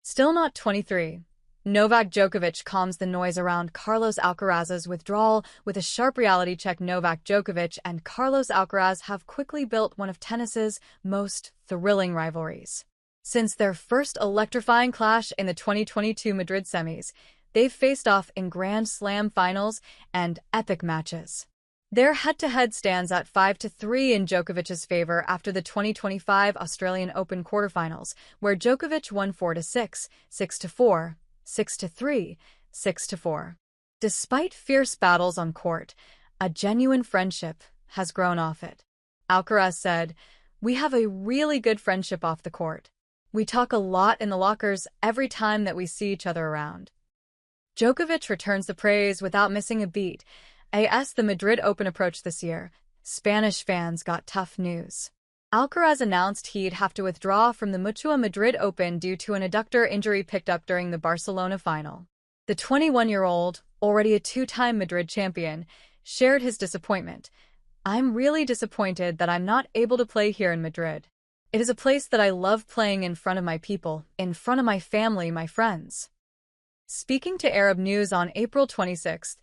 Still not 23. Novak Djokovic calms the noise around Carlos Alcaraz's withdrawal with a sharp reality check. Novak Djokovic and Carlos Alcaraz have quickly built one of tennis's most thrilling rivalries. Since their first electrifying clash in the 2022 Madrid semis, they've faced off in Grand Slam finals and epic matches. Their head-to-head stands at 5-3 in Djokovic's favor after the 2025 Australian Open quarterfinals, where Djokovic won 4-6, 6-4, 6-3, 6-4. Despite fierce battles on court, a genuine friendship has grown off it. Alcaraz said, "We have a really good friendship off the court. We talk a lot in the lockers every time that we see each other around." Djokovic returns the praise without missing a beat. As the Madrid Open approached this year, Spanish fans got tough news. Alcaraz announced he'd have to withdraw from the Mutua Madrid Open due to an adductor injury picked up during the Barcelona final. The 21-year-old, already a two-time Madrid champion, shared his disappointment. "I'm really disappointed that I'm not able to play here in Madrid. It is a place that I love playing in front of my people, in front of my family, my friends." Speaking to Arab News on April 26,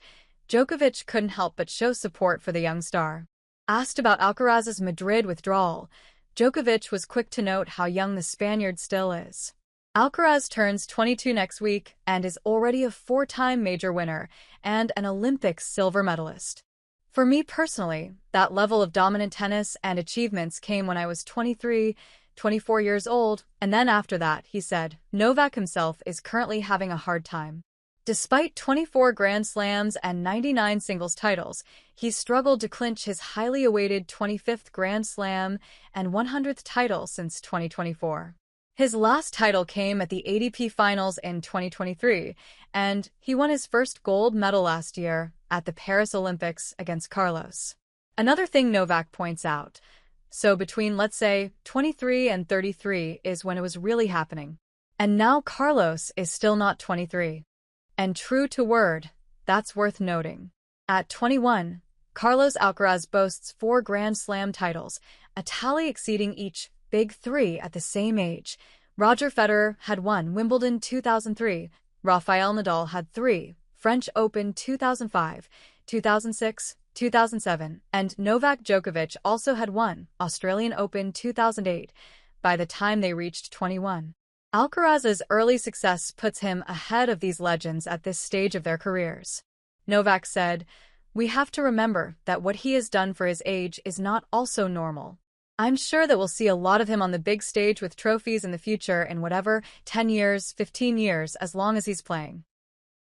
Djokovic couldn't help but show support for the young star. Asked about Alcaraz's Madrid withdrawal, Djokovic was quick to note how young the Spaniard still is. Alcaraz turns 22 next week and is already a four-time major winner and an Olympic silver medalist. "For me personally, that level of dominant tennis and achievements came when I was 23, 24 years old, and then after that," he said. Novak himself is currently having a hard time. Despite 24 Grand Slams and 99 singles titles, he's struggled to clinch his highly awaited 25th Grand Slam and 100th title since 2024. His last title came at the ATP Finals in 2023, and he won his first gold medal last year at the Paris Olympics against Carlos. Another thing Novak points out, so between, let's say, 23 and 33 is when it was really happening. And now Carlos is still not 23. And true to word, that's worth noting. At 21, Carlos Alcaraz boasts 4 Grand Slam titles, a tally exceeding each Big Three at the same age. Roger Federer had won Wimbledon 2003, Rafael Nadal had 3, French Open 2005, 2006, 2007, and Novak Djokovic also had won Australian Open 2008 by the time they reached 21. Alcaraz's early success puts him ahead of these legends at this stage of their careers. Novak said, "We have to remember that what he has done for his age is not also normal. I'm sure that we'll see a lot of him on the big stage with trophies in the future in whatever, 10 years, 15 years, as long as he's playing."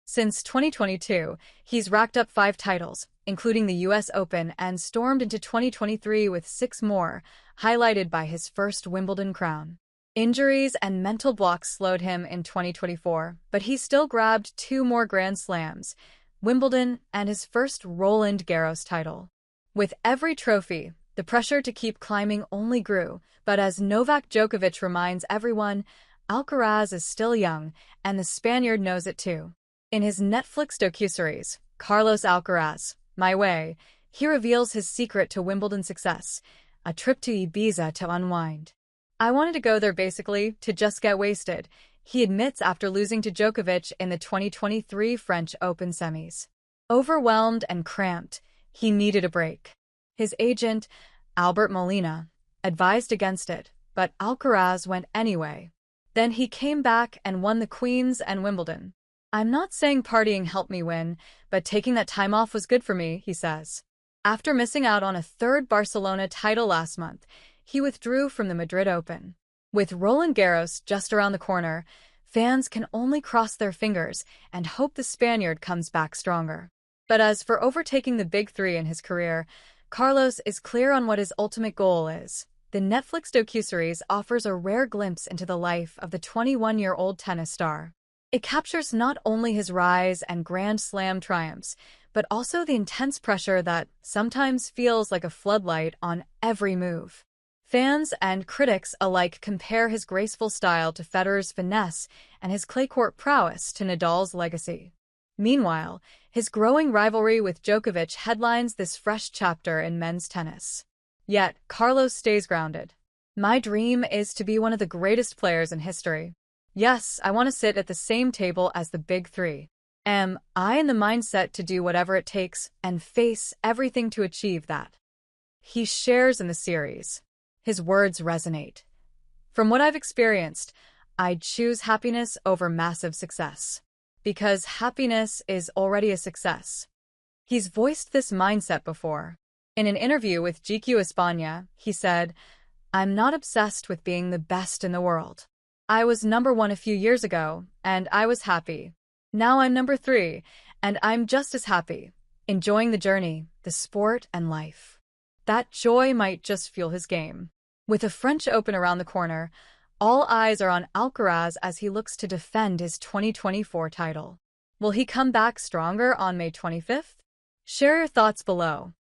Since 2022, he's racked up 5 titles, including the US Open, and stormed into 2023 with 6 more, highlighted by his first Wimbledon crown. Injuries and mental blocks slowed him in 2024, but he still grabbed 2 more Grand Slams, Wimbledon and his first Roland Garros title. With every trophy, the pressure to keep climbing only grew, but as Novak Djokovic reminds everyone, Alcaraz is still young, and the Spaniard knows it too. In his Netflix docuseries, Carlos Alcaraz, My Way, he reveals his secret to Wimbledon success, a trip to Ibiza to unwind. "I wanted to go there basically to just get wasted," he admits after losing to Djokovic in the 2023 French Open semis. Overwhelmed and cramped, he needed a break. His agent, Albert Molina, advised against it, but Alcaraz went anyway. Then he came back and won the Queens and Wimbledon. "I'm not saying partying helped me win, but taking that time off was good for me," he says. After missing out on a 3rd Barcelona title last month, he withdrew from the Madrid Open. With Roland Garros just around the corner, fans can only cross their fingers and hope the Spaniard comes back stronger. But as for overtaking the Big Three in his career, Carlos is clear on what his ultimate goal is. The Netflix docuseries offers a rare glimpse into the life of the 21-year-old tennis star. It captures not only his rise and Grand Slam triumphs, but also the intense pressure that sometimes feels like a floodlight on every move. Fans and critics alike compare his graceful style to Federer's finesse and his clay court prowess to Nadal's legacy. Meanwhile, his growing rivalry with Djokovic headlines this fresh chapter in men's tennis. Yet, Carlos stays grounded. "My dream is to be one of the greatest players in history. Yes, I want to sit at the same table as the big three. Am I in the mindset to do whatever it takes and face everything to achieve that? He shares in the series. His words resonate. From what I've experienced, I'd choose happiness over massive success. Because happiness is already a success. He's voiced this mindset before. In an interview with GQ España, he said, "I'm not obsessed with being the best in the world. I was #1 a few years ago, and I was happy. Now I'm #3, and I'm just as happy, enjoying the journey, the sport, and life." That joy might just fuel his game. With the French Open around the corner, all eyes are on Alcaraz as he looks to defend his 2024 title. Will he come back stronger on May 25th? Share your thoughts below.